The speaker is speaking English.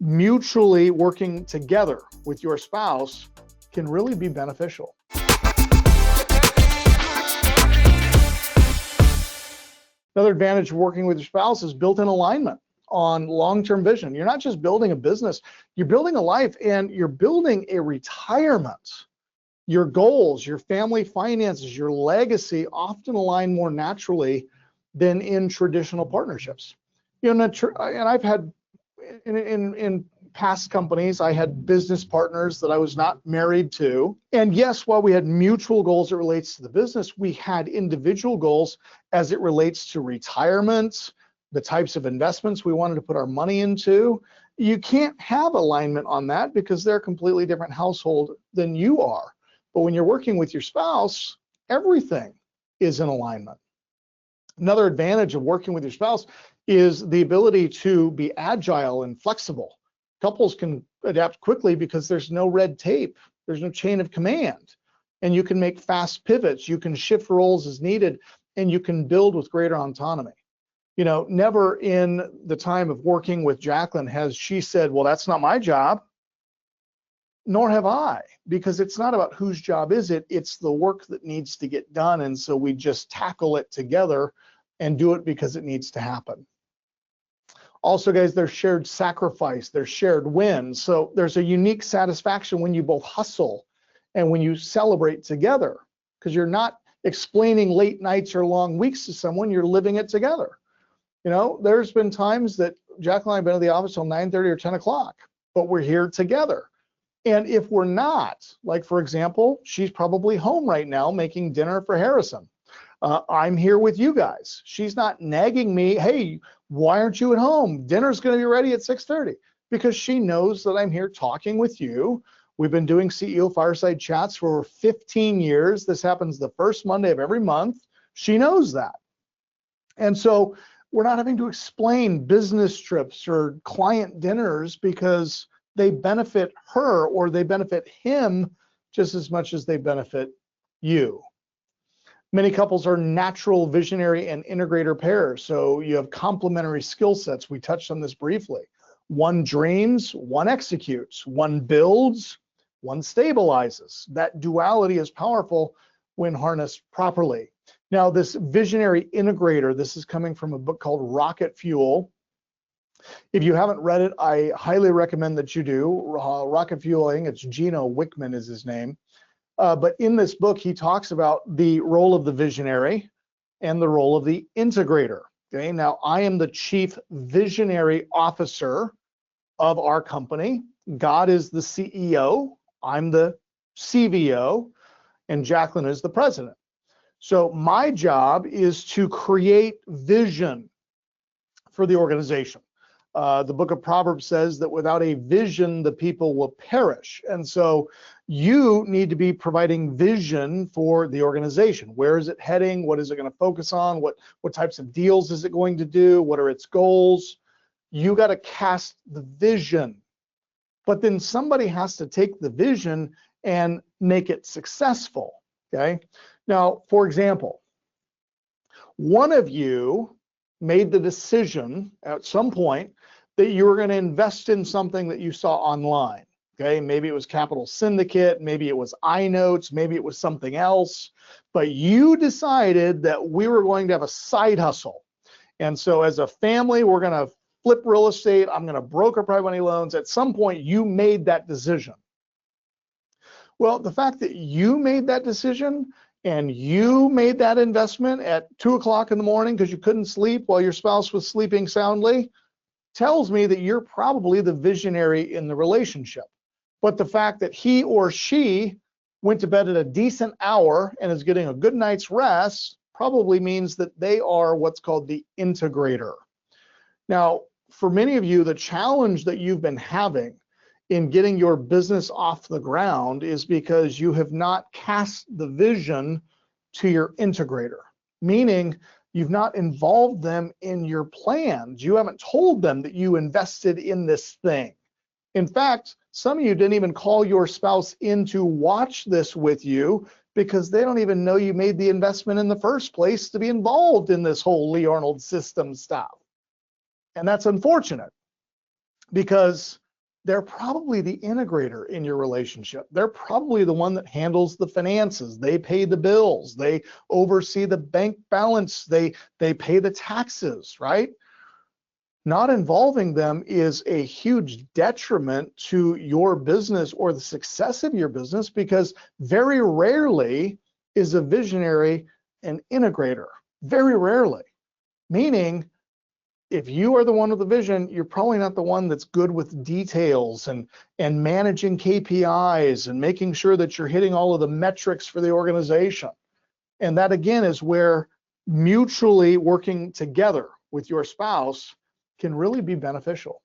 mutually working together with your spouse can really be beneficial. Another advantage of working with your spouse is built-in alignment on long-term vision. You're not just building a business, you're building a life, and you're building a retirement. Your goals, your family finances, your legacy often align more naturally than in traditional partnerships. You know, and I've had in past companies, I had business partners that I was not married to. And yes, while we had mutual goals that relates to the business, we had individual goals as it relates to retirement, the types of investments we wanted to put our money into. You can't have alignment on that because they're a completely different household than you are. But when you're working with your spouse, everything is in alignment. Another advantage of working with your spouse is the ability to be agile and flexible. Couples can adapt quickly because there's no red tape, there's no chain of command, and you can make fast pivots, you can shift roles as needed, and you can build with greater autonomy. You know, never in the time of working with Jacqueline has she said, well, that's not my job, nor have I, because it's not about whose job is it, it's the work that needs to get done, and so we just tackle it together and do it because it needs to happen. Also, guys, there's shared sacrifice, there's shared wins. So there's a unique satisfaction when you both hustle and when you celebrate together, because you're not explaining late nights or long weeks to someone, you're living it together. You know, there's been times that Jack and I have been at the office till 9:30 or 10 o'clock, but we're here together. And if we're not, like for example, she's probably home right now making dinner for Harrison. I'm here with you guys. She's not nagging me, hey, why aren't you at home? Dinner's going to be ready at 6:30, because she knows that I'm here talking with you. We've been doing CEO Fireside Chats for 15 years. This happens the first Monday of every month. She knows that. And so we're not having to explain business trips or client dinners because they benefit her or they benefit him just as much as they benefit you. Many couples are natural visionary and integrator pairs, so you have complementary skill sets. We touched on this briefly. One dreams, one executes, one builds, one stabilizes. That duality is powerful when harnessed properly. Now, this visionary integrator, this is coming from a book called Rocket Fuel. If you haven't read it, I highly recommend that you do. Rocket Fueling, it's Gino Wickman is his name. But in this book, he talks about the role of the visionary and the role of the integrator. Okay, now I am the chief visionary officer of our company. God is the CEO, I'm the CVO, and Jacqueline is the president. So my job is to create vision for the organization. The book of Proverbs says that without a vision, the people will perish. And so you need to be providing vision for the organization. Where is it heading? What is it going to focus on? What types of deals is it going to do? What are its goals? You got to cast the vision. But then somebody has to take the vision and make it successful. Okay. Now, for example, one of you made the decision at some point that you were going to invest in something that you saw online. Okay, maybe it was Capital Syndicate, maybe it was iNotes, maybe it was something else, but you decided that we were going to have a side hustle. And so as a family, we're going to flip real estate, I'm going to broker private money loans. At some point, you made that decision. Well, the fact that you made that decision and you made that investment at 2 o'clock in the morning because you couldn't sleep while your spouse was sleeping soundly tells me that you're probably the visionary in the relationship. But the fact that he or she went to bed at a decent hour and is getting a good night's rest probably means that they are what's called the integrator. Now, for many of you, the challenge that you've been having in getting your business off the ground is because you have not cast the vision to your integrator, meaning you've not involved them in your plans. You haven't told them that you invested in this thing. In fact, some of you didn't even call your spouse in to watch this with you because they don't even know you made the investment in the first place to be involved in this whole Lee Arnold system stuff. And that's unfortunate because they're probably the integrator in your relationship. They're probably the one that handles the finances. They pay the bills. They oversee the bank balance. They pay the taxes, right? Not involving them is a huge detriment to your business or the success of your business, because very rarely is a visionary an integrator. Very rarely. Meaning, if you are the one with the vision, you're probably not the one that's good with details and managing KPIs and making sure that you're hitting all of the metrics for the organization. And that again is where mutually working together with your spouse can really be beneficial.